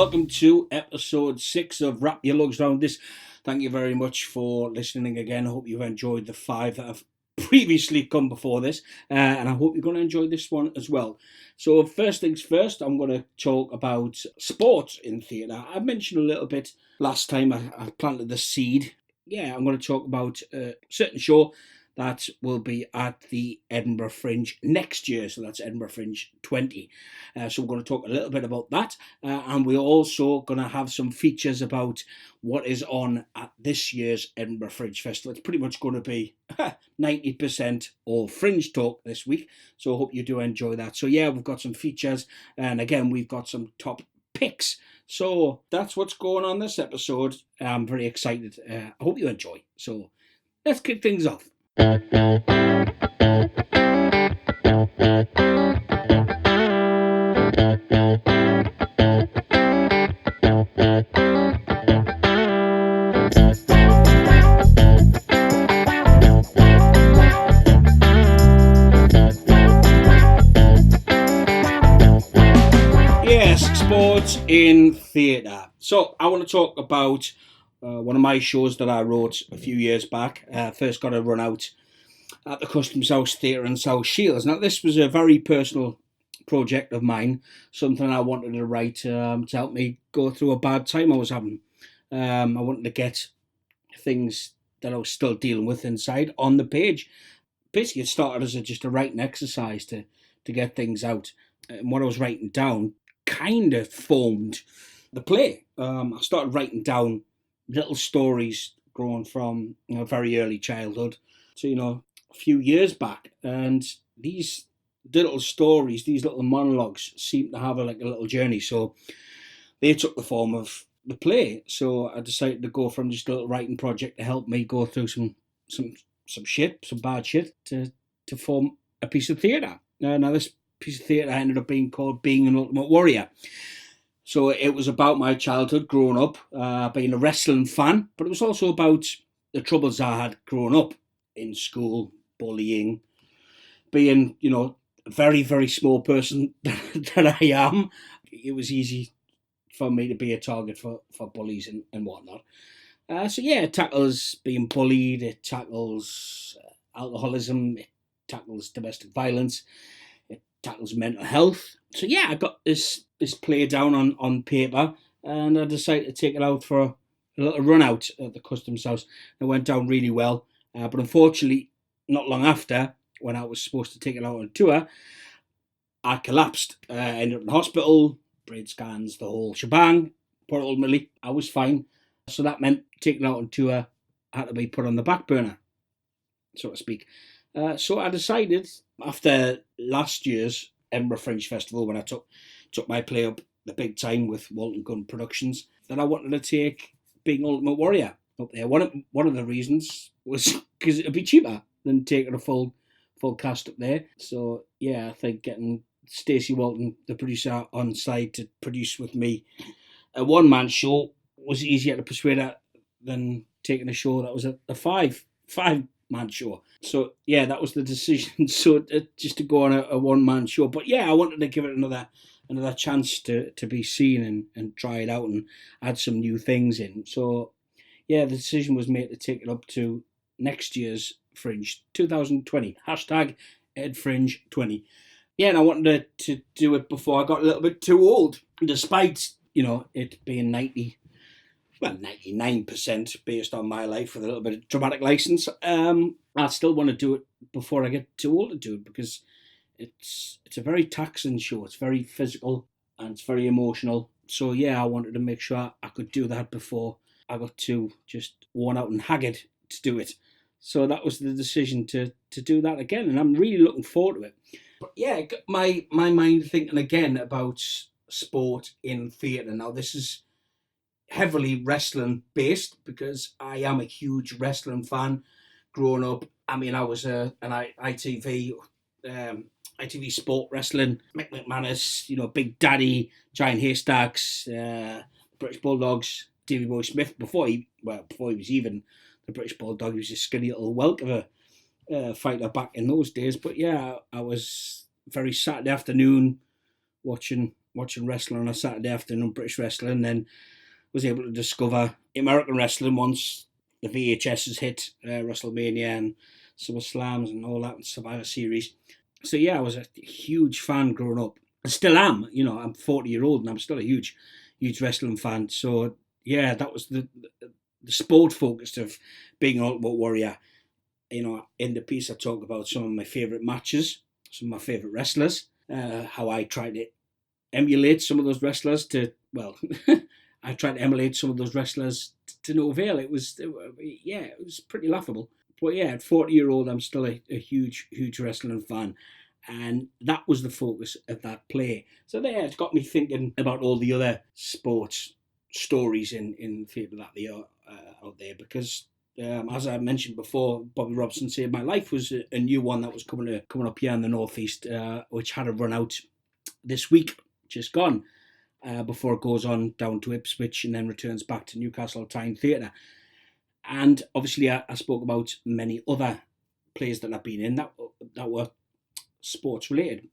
welcome to episode 6 of Wrap Your Lugs Round This. Thank you very much for listening again. I hope you've enjoyed the 5 that have previously come before this, and I hope you're going to enjoy this one as well. So first things first, I'm going to talk about sport in theatre. I mentioned a little bit last time I planted the seed. Yeah, I'm going to talk about a certain show that will be at the Edinburgh Fringe next year. So that's Edinburgh Fringe 20. So we're going to talk a little bit about that. And we're also going to have some features about what is on at this year's Edinburgh Fringe Festival. It's pretty much going to be 90% all Fringe talk this week. So I hope you do enjoy that. So yeah, we've got some features. And again, we've got some top picks. So that's what's going on this episode. I'm very excited. I hope you enjoy. So let's kick things off. Yes, sports in theatre. So I want to talk about one of my shows that I wrote a few years back. First got a run out at the Customs House Theatre in South Shields. Now, this was a very personal project of mine, something I wanted to write to help me go through a bad time I was having. I wanted to get things that I was still dealing with inside on the page. Basically, it started as just a writing exercise to get things out. And what I was writing down kind of formed the play. I started writing down little stories growing from very early childhood to a few years back, and these little stories, these little monologues, seem to have a little journey. So they took the form of the play. So I decided to go from just a little writing project to help me go through some bad shit to form a piece of theatre. Now this piece of theatre ended up being called Being an Ultimate Warrior. So it was about my childhood growing up, being a wrestling fan, but it was also about the troubles I had growing up in school, bullying, being, a very, very small person that I am. It was easy for me to be a target for bullies and whatnot. So yeah, it tackles being bullied, it tackles alcoholism, it tackles domestic violence, it tackles mental health. So yeah, I got this play down on paper, and I decided to take it out for a little run out at the Customs House. It went down really well, but unfortunately, not long after, when I was supposed to take it out on tour, I collapsed. Ended up in hospital, brain scans, the whole shebang. But ultimately, I was fine. So that meant taking it out on tour had to be put on the back burner, so to speak. So I decided, after last year's Edinburgh Fringe Festival, when I took my play up the big time with Walton Gunn Productions, that I wanted to take Being Ultimate Warrior up there. One of the reasons was because it'd be cheaper than taking a full cast up there. So yeah, I think getting Stacey Walton, the producer, on side to produce with me a one-man show was easier to persuade her than taking a show that was a five-man show. So yeah, that was the decision. So just to go on a one-man show. But yeah, I wanted to give it another chance to be seen and try it out and add some new things in. So yeah, the decision was made to take it up to next year's Fringe 2020. Hashtag EdFringe20. Yeah, and I wanted to do it before I got a little bit too old. Despite, it being 99% based on my life with a little bit of dramatic license, I still want to do it before I get too old to do it, because it's a very taxing show. It's very physical and it's very emotional. So yeah, I wanted to make sure I could do that before I got too just worn out and haggard to do it. So that was the decision to do that again, and I'm really looking forward to it. But yeah, it got my mind thinking again about sport in theatre. Now this is heavily wrestling based because I am a huge wrestling fan. Growing up, I mean, I was an ITV sport wrestling, Mick McManus, Big Daddy, Giant Haystacks, British Bulldogs, Davey Boy Smith. Before he was even the British Bulldog, he was a skinny little whelk of a fighter back in those days. But yeah, I was very Saturday afternoon watching watching wrestling on a Saturday afternoon, British wrestling, and then was able to discover American wrestling once the VHSs hit WrestleMania and SummerSlams and all that and Survivor Series. So yeah, I was a huge fan growing up. I still am. I'm 40-year-old and I'm still a huge wrestling fan. So yeah, that was the sport focus of being an Ultimate Warrior. In the piece I talk about some of my favourite matches, some of my favourite wrestlers, how I tried to emulate some of those wrestlers to no avail. It was pretty laughable. But yeah, at 40-year-old, I'm still a huge wrestling fan. And that was the focus of that play. So there, it's got me thinking about all the other sports stories in theatre that they are out there. Because, as I mentioned before, Bobby Robson Saved My Life was a new one that was coming up here in the Northeast, which had a run out this week, just gone, before it goes on down to Ipswich and then returns back to Newcastle Tyne Theatre. And obviously, I spoke about many other plays that I've been in that were sports related,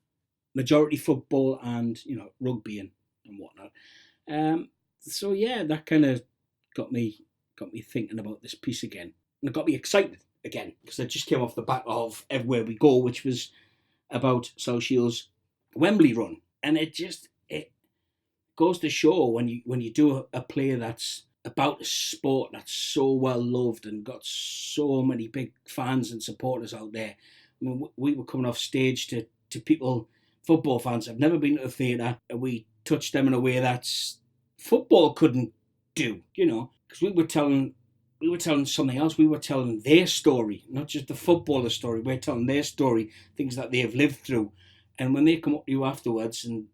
majority football and rugby and whatnot. So yeah, that kind of got me thinking about this piece again, and it got me excited again because I just came off the back of Everywhere We Go, which was about South Shields' Wembley run, and it goes to show when you do a play that's about a sport that's so well loved and got so many big fans and supporters out there. I mean, we were coming off stage to people, football fans have never been to a theatre, and we touched them in a way that football couldn't do, because we were telling something else. We were telling their story, not just the footballer's story. We're telling their story, things that they have lived through. And when they come up to you afterwards and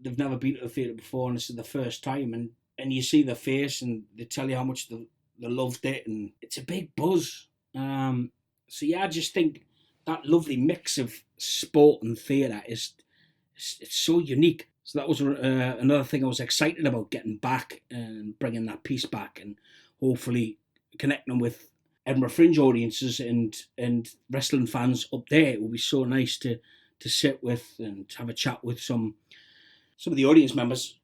they've never been to a theatre before and this is the first time, and you see their face and they tell you how much they loved it, and it's a big buzz. So yeah, I just think that lovely mix of sport and theatre it's so unique. So that was another thing I was excited about, getting back and bringing that piece back and hopefully connecting with Edinburgh Fringe audiences and wrestling fans up there. It would be so nice to sit with and have a chat with some of the audience members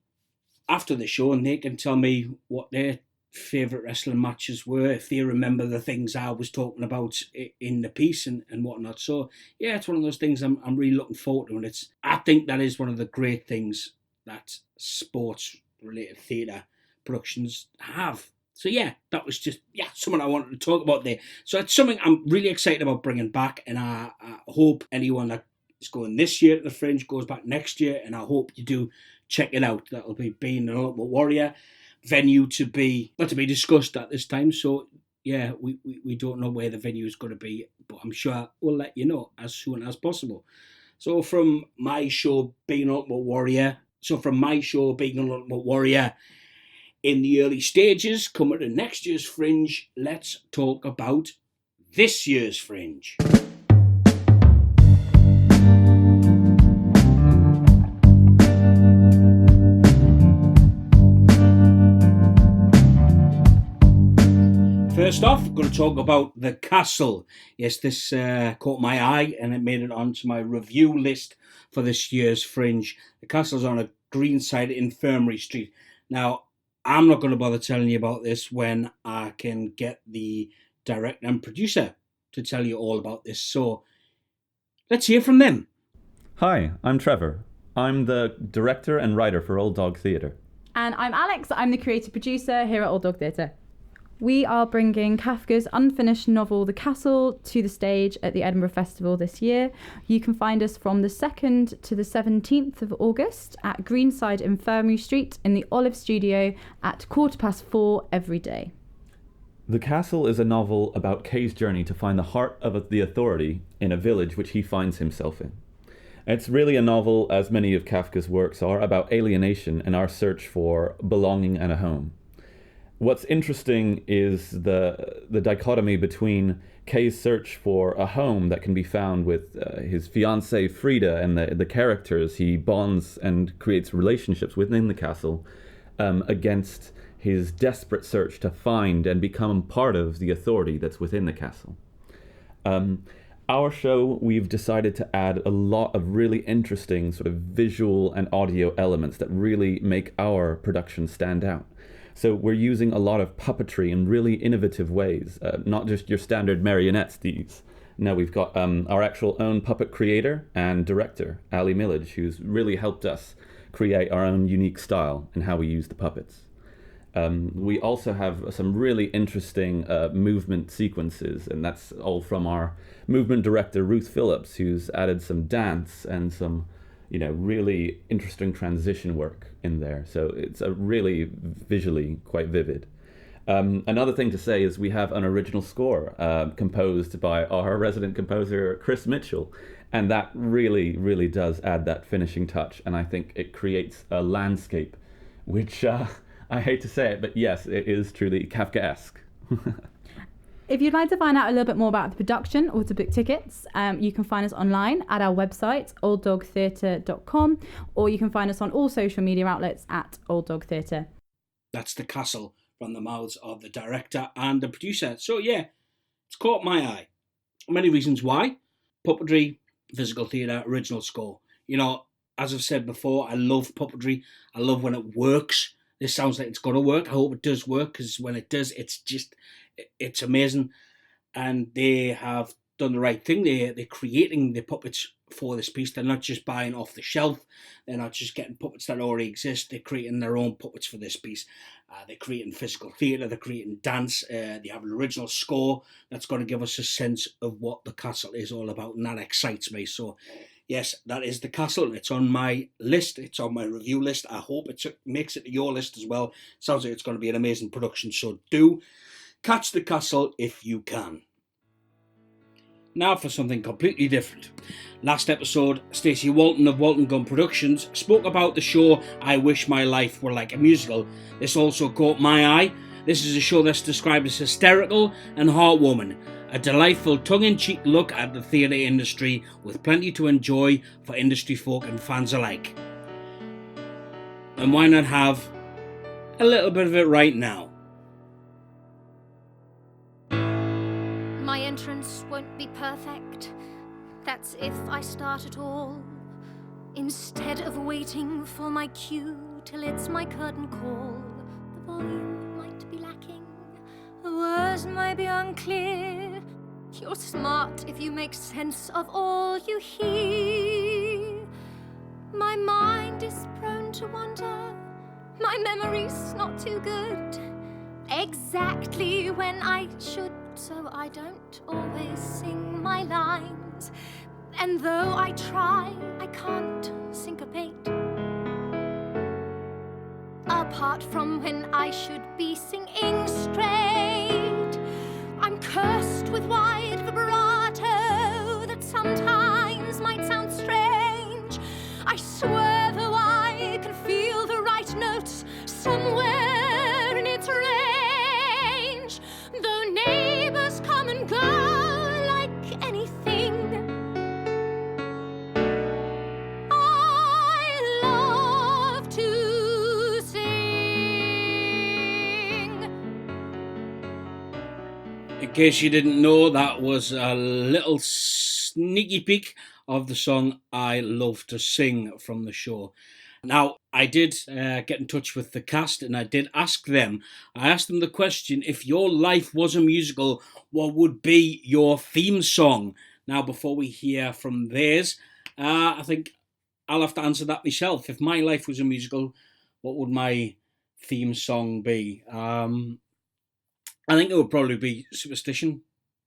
after the show, and they can tell me what their favourite wrestling matches were, if they remember the things I was talking about in the piece and whatnot. So yeah, it's one of those things I'm really looking forward to, and I think that is one of the great things that sports related theatre productions have. So yeah, that was just something I wanted to talk about there. So it's something I'm really excited about bringing back, and I hope anyone that is going this year to the Fringe goes back next year, and I hope you do check it out. That'll be being an Ultimate Warrior venue to be discussed at this time. So yeah, we don't know where the venue is going to be, but I'm sure we'll let you know as soon as possible. So from my show being an Ultimate Warrior in the early stages, coming to next year's Fringe, let's talk about this year's Fringe. First off, I'm going to talk about The Castle. Yes, this caught my eye and it made it onto my review list for this year's Fringe. The Castle's on a Greenside Infirmary Street. Now, I'm not going to bother telling you about this when I can get the director and producer to tell you all about this. So, let's hear from them. Hi, I'm Trevor. I'm the director and writer for Old Dog Theatre. And I'm Alex. I'm the creative producer here at Old Dog Theatre. We are bringing Kafka's unfinished novel The Castle to the stage at the Edinburgh Festival this year. You can find us from the 2nd to the 17th of August at Greenside Infirmary Street in the Olive Studio at 4:15 every day. The Castle is a novel about Kay's journey to find the heart of the authority in a village which he finds himself in. It's really a novel, as many of Kafka's works are, about alienation and our search for belonging and a home. What's interesting is the dichotomy between Kay's search for a home that can be found with his fiancée Frida and the characters he bonds and creates relationships within the castle, against his desperate search to find and become part of the authority that's within the castle. our show, we've decided to add a lot of really interesting sort of visual and audio elements that really make our production stand out. So we're using a lot of puppetry in really innovative ways, not just your standard marionettes, these. No, we've got our actual own puppet creator and director, Ali Millage, who's really helped us create our own unique style in how we use the puppets. We also have some really interesting movement sequences, and that's all from our movement director, Ruth Phillips, who's added some dance and some, really interesting transition work in there. So it's a really visually quite vivid. Another thing to say is we have an original score composed by our resident composer, Chris Mitchell, and that really, really does add that finishing touch, and I think it creates a landscape which... I hate to say it, but yes, it is truly Kafkaesque. If you'd like to find out a little bit more about the production or to book tickets, you can find us online at our website, olddogtheatre.com, or you can find us on all social media outlets at Old Dog Theatre. That's The Castle from the mouths of the director and the producer. So yeah, it's caught my eye. Many reasons why. Puppetry, physical theatre, original score. As I've said before, I love puppetry. I love when it works. This sounds like it's going to work. I hope it does work, because when it does, it's amazing. And they have done the right thing. They're creating the puppets for this piece. They're not just buying off the shelf. They're not just getting puppets that already exist. They're creating their own puppets for this piece. They're creating physical theatre. They're creating dance. They have an original score that's going to give us a sense of what the castle is all about. And that excites me. So... yes, that is The Castle, and it's on my list. It's on my review list. I hope it makes it to your list as well. Sounds like it's going to be an amazing production, so do catch The Castle if you can. Now for something completely different. Last episode, Stacey Walton of Walton Gun Productions spoke about the show I Wish My Life Were Like a Musical. This also caught my eye. This is a show that's described as hysterical and heartwarming. A delightful tongue-in-cheek look at the theatre industry with plenty to enjoy for industry folk and fans alike. And why not have a little bit of it right now? My entrance won't be perfect. That's if I start at all. Instead of waiting for my cue till it's my curtain call, the volume might be lacking. The words might be unclear. You're smart if you make sense of all you hear. My mind is prone to wander. My memory's not too good. Exactly when I should, so I don't always sing my lines. And though I try, I can't syncopate. Apart from when I should be singing straight, I'm cursed with wide vibrato that sometimes might sound strange. I swear though I can feel the right notes somewhere in its range. Though neighbors come and go like anything, I love to sing. In case you didn't know, that was a little sneaky peek of the song I Love to Sing from the show. Now, I did get in touch with the cast, and I did ask them. I asked them the question, if your life was a musical, what would be your theme song? Now, before we hear from theirs, I think I'll have to answer that myself. If my life was a musical, what would my theme song be? I think it would probably be Superstition,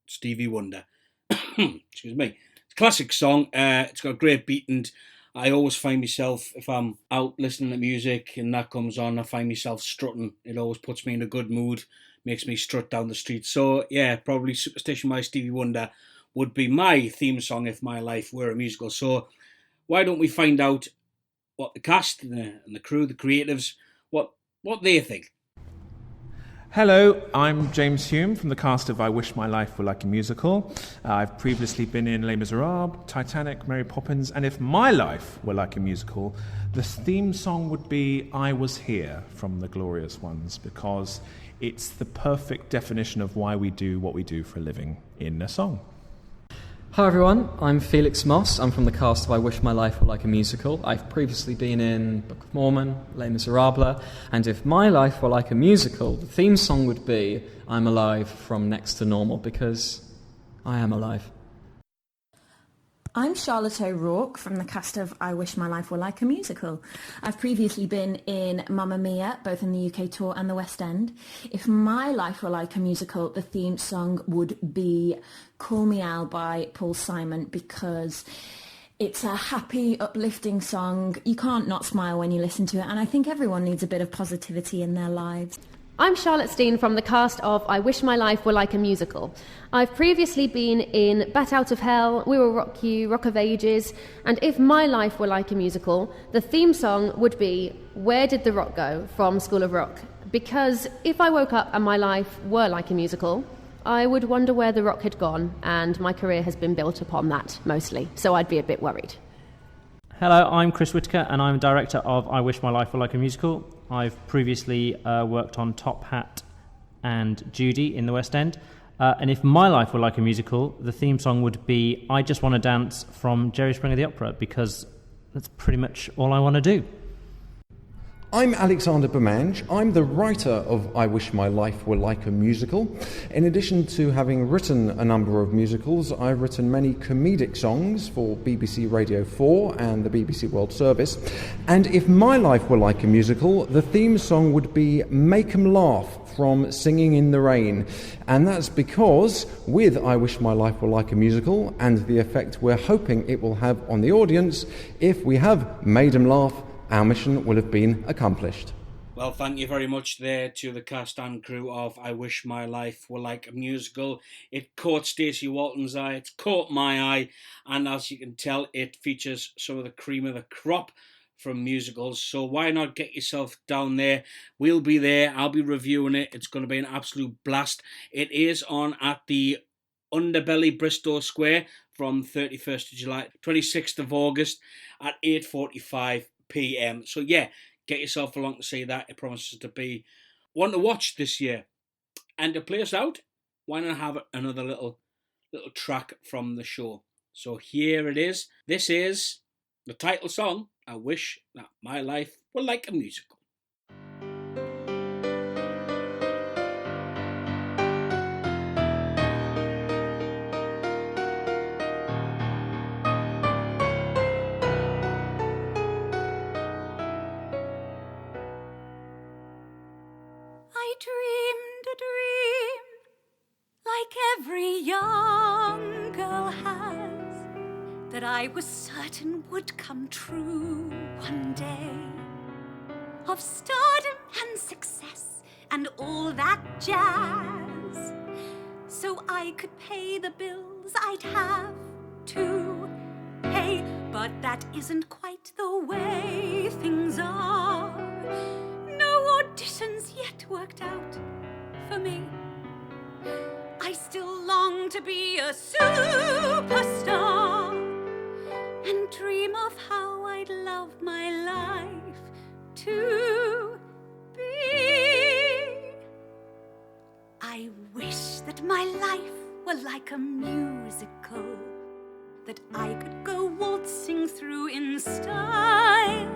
Stevie Wonder. Excuse me. It's a classic song. It's got a great beat, and I always find myself, if I'm out listening to music and that comes on, I find myself strutting. It always puts me in a good mood, makes me strut down the street. So yeah, probably Superstition by Stevie Wonder would be my theme song if my life were a musical. So why don't we find out what the cast and the crew, the creatives, what they think. Hello, I'm James Hume from the cast of I Wish My Life Were Like a Musical. I've previously been in Les Miserables, Titanic, Mary Poppins, and if my life were like a musical, the theme song would be I Was Here from The Glorious Ones, because it's the perfect definition of why we do what we do for a living in a song. Hi everyone, I'm Felix Moss. I'm from the cast of I Wish My Life Were Like a Musical. I've previously been in Book of Mormon, Les Miserables, and if my life were like a musical, the theme song would be I'm Alive from Next to Normal, because I am alive. I'm Charlotte O'Rourke from the cast of I Wish My Life Were Like a Musical. I've previously been in Mamma Mia, both in the UK tour and the West End. If my life were like a musical, the theme song would be Call Me Al by Paul Simon, because it's a happy, uplifting song. You can't not smile when you listen to it, and I think everyone needs a bit of positivity in their lives. I'm Charlotte Steen from the cast of I Wish My Life Were Like a Musical. I've previously been in Bat Out of Hell, We Will Rock You, Rock of Ages, and if my life were like a musical, the theme song would be Where Did the Rock Go from School of Rock. Because if I woke up and my life were like a musical, I would wonder where the rock had gone, and my career has been built upon that mostly, so I'd be a bit worried. Hello, I'm Chris Whitaker and I'm director of I Wish My Life Were Like a Musical. I've previously worked on Top Hat and Judy in the West End. And if my life were like a musical, the theme song would be I Just Want to Dance from Jerry Springer the Opera, because that's pretty much all I want to do. I'm Alexander Bermange. I'm the writer of I Wish My Life Were Like a Musical. In addition to having written a number of musicals, I've written many comedic songs for BBC Radio 4 and the BBC World Service. And if my life were like a musical, the theme song would be Make 'Em Laugh from Singing in the Rain. And that's because with I Wish My Life Were Like a Musical and the effect we're hoping it will have on the audience, if we have made 'em laugh, our mission will have been accomplished. Well, thank you very much there to the cast and crew of I Wish My Life Were Like a Musical. It caught Stacey Walton's eye, it's caught my eye, and as you can tell, it features some of the cream of the crop from musicals, so why not get yourself down there? We'll be there, I'll be reviewing it, it's going to be an absolute blast. It is on at the Underbelly Bristol Square from 31st of July, 26th of August at 8:45 p.m. So yeah, get yourself along to see that. It promises to be one to watch this year. And to play us out, why not have another little track from the show? So here it is. This is the title song, I Wish That My Life Were Like a Musical. I dreamed a dream like every young girl has, that I was certain would come true one day, of stardom and success and all that jazz, so I could pay the bills I'd have to pay. But that isn't quite the way things are. No auditions yet worked out for me. I still long to be a superstar and dream of how I'd love my life to be. I wish that my life were like a musical, that I could go waltzing through in style.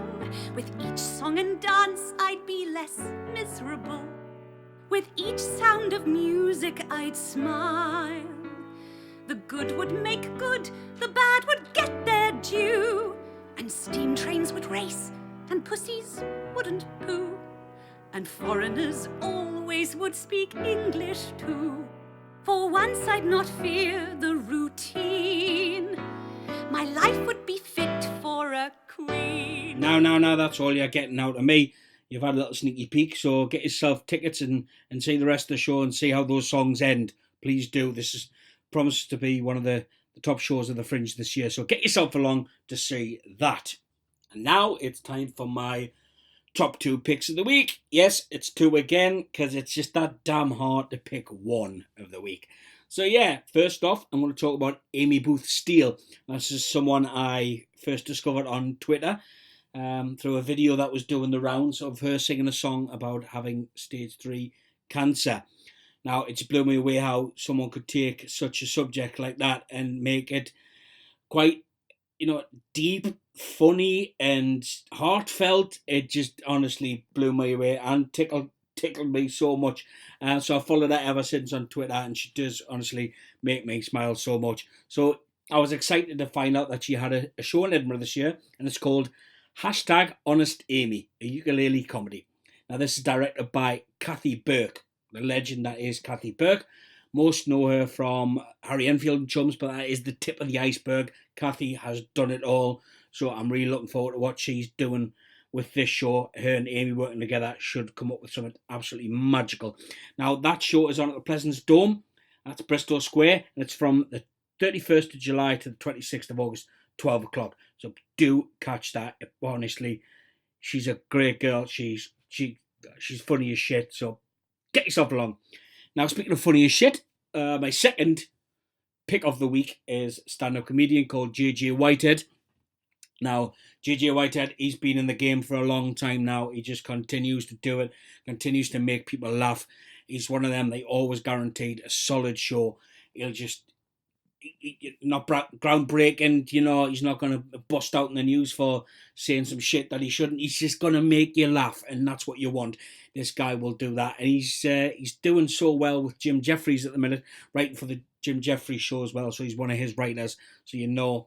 With each song and dance I'd be less miserable. With each sound of music I'd smile. The good would make good, the bad would get their due, and steam trains would race, and pussies wouldn't poo, and foreigners always would speak English too. For once I'd not fear the routine. My life would be fit for a queen. Now, that's all you're getting out of me. You've had a little sneaky peek, so get yourself tickets and see the rest of the show and see how those songs end. Please do. This is promises to be one of the top shows of the Fringe this year, so get yourself along to see that. And now it's time for my top 2 picks of the week. Yes, it's 2 again, because it's just that damn hard to pick one of the week. So yeah, first off, I'm going to talk about Amy Booth Steele. This is someone I first discovered on Twitter through a video that was doing the rounds of her singing a song about having stage 3 cancer. Now, it's blew me away how someone could take such a subject like that and make it quite, deep, funny, and heartfelt. It just honestly blew me away and tickled me so much. So I followed her ever since on Twitter, and she does honestly make me smile so much. So I was excited to find out that she had a show in Edinburgh this year, and it's called #Honest Amy, a ukulele comedy. Now, this is directed by Kathy Burke, the legend that is Kathy Burke. Most know her from Harry Enfield and Chums, but that is the tip of the iceberg. Kathy has done it all, so I'm really looking forward to what she's doing with this show. Her and Amy working together should come up with something absolutely magical. Now, that show is on at the Pleasance Dome. That's Bristol Square, and it's from the 31st of July to the 26th of August, 12 o'clock. So do catch that. Honestly, she's a great girl. She's funny as shit, so get yourself along. Now, speaking of funny as shit, my second pick of the week is a stand-up comedian called Gigi Whited. Now, Gigi Whitehead, he's been in the game for a long time now. He just continues to do it, continues to make people laugh. He's one of them, they always guaranteed a solid show. He'll just, not groundbreaking, he's not going to bust out in the news for saying some shit that he shouldn't. He's just going to make you laugh, and that's what you want. This guy will do that, and he's doing so well with Jim Jeffries at the minute, writing for the Jim Jeffries show as well. So he's one of his writers. So you're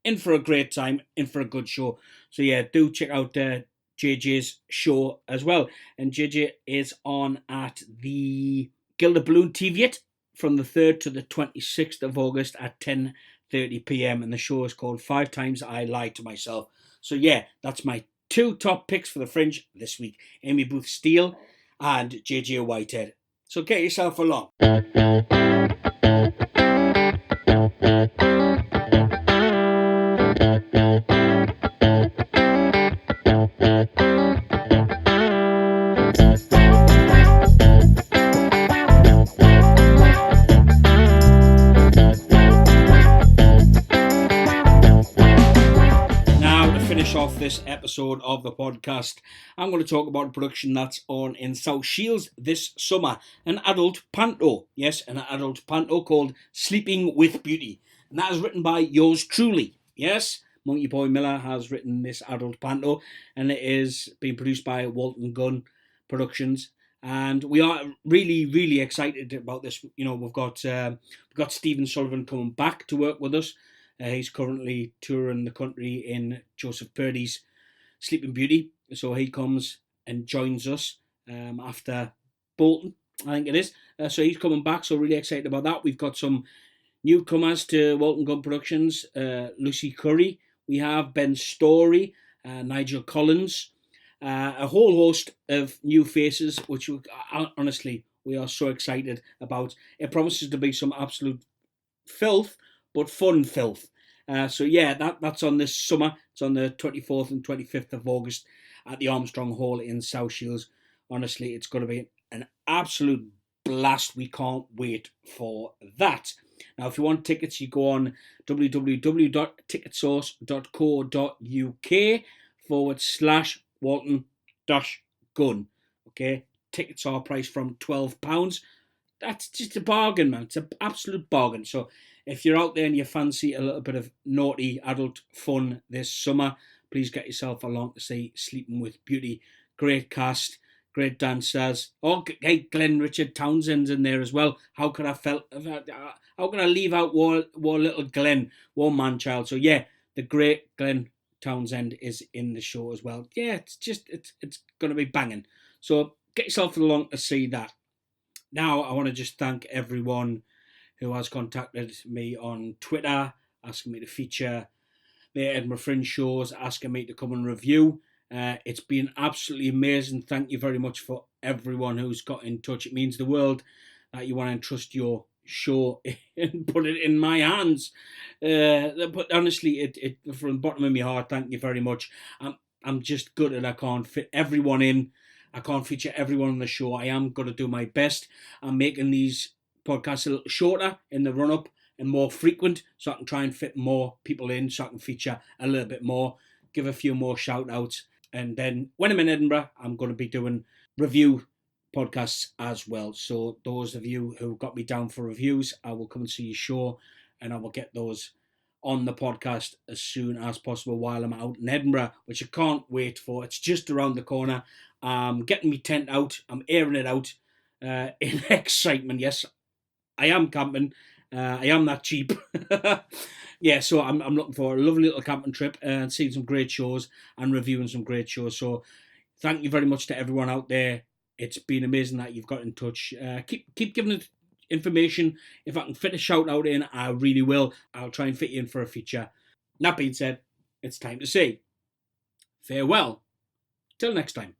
in for a great time, in for a good show. So yeah, do check out JJ's show as well. And JJ is on at the Gilda Balloon Theatre from the 3rd to the 26th of August at 10:30 p.m. And the show is called 5 Times I Lied to Myself. So yeah, that's my 2 top picks for the Fringe this week. Amy Booth Steele and JJ Whitehead. So get yourself along. Off this episode of the podcast, I'm going to talk about a production that's on in South Shields this summer, an adult panto. Yes, an adult panto called Sleeping with Beauty, and that is written by yours truly. Yes, Monkey Boy Miller has written this adult panto, and it is being produced by Walton Gunn Productions, and we are really excited about this. We've got Stephen Sullivan coming back to work with us. He's currently touring the country in Joseph Purdy's Sleeping Beauty. So he comes and joins us after Bolton, I think it is. So he's coming back, so really excited about that. We've got some newcomers to Walton Gunn Productions. Lucy Curry. We have Ben Story, Nigel Collins. A whole host of new faces, which honestly, we are so excited about. It promises to be some absolute filth, but fun filth. So yeah, that's on this summer. It's on the 24th and 25th of August at the Armstrong Hall in South Shields. Honestly, it's going to be an absolute blast. We can't wait for that. Now, if you want tickets, you go on www.ticketsource.co.uk/Walton-Gunn. Okay, tickets are priced from £12. That's just a bargain, man. It's an absolute bargain. So if you're out there and you fancy a little bit of naughty adult fun this summer, please get yourself along to see Sleeping with Beauty. Great cast, great dancers. Oh, hey, Glenn Richard Townsend's in there as well. How could I leave out war little Glenn, war man child? So yeah, the great Glenn Townsend is in the show as well. Yeah, it's going to be banging. So get yourself along to see that. Now, I want to just thank everyone who has contacted me on Twitter, asking me to feature their Edinburgh Fringe shows, asking me to come and review. It's been absolutely amazing. Thank you very much for everyone who's got in touch. It means the world that you want to entrust your show and put it in my hands. But honestly, it from the bottom of my heart, thank you very much. I'm just gutted I can't fit everyone in. I can't feature everyone on the show. I am going to do my best. I'm making these podcasts a little shorter in the run-up and more frequent, so I can try and fit more people in, so I can feature a little bit more, give a few more shout-outs. And then when I'm in Edinburgh, I'm going to be doing review podcasts as well. So those of you who got me down for reviews, I will come and see your show, and I will get those on the podcast as soon as possible while I'm out in Edinburgh, which I can't wait for. It's just around the corner. I'm getting my tent out. I'm airing it out in excitement. Yes, I am camping. I am that cheap. Yeah, so I'm looking for a lovely little camping trip and seeing some great shows and reviewing some great shows. So thank you very much to everyone out there. It's been amazing that you've got in touch. Keep giving it information. If I can fit a shout out in, I really will. I'll try and fit you in for a feature. That being said, it's time to say farewell. Till next time.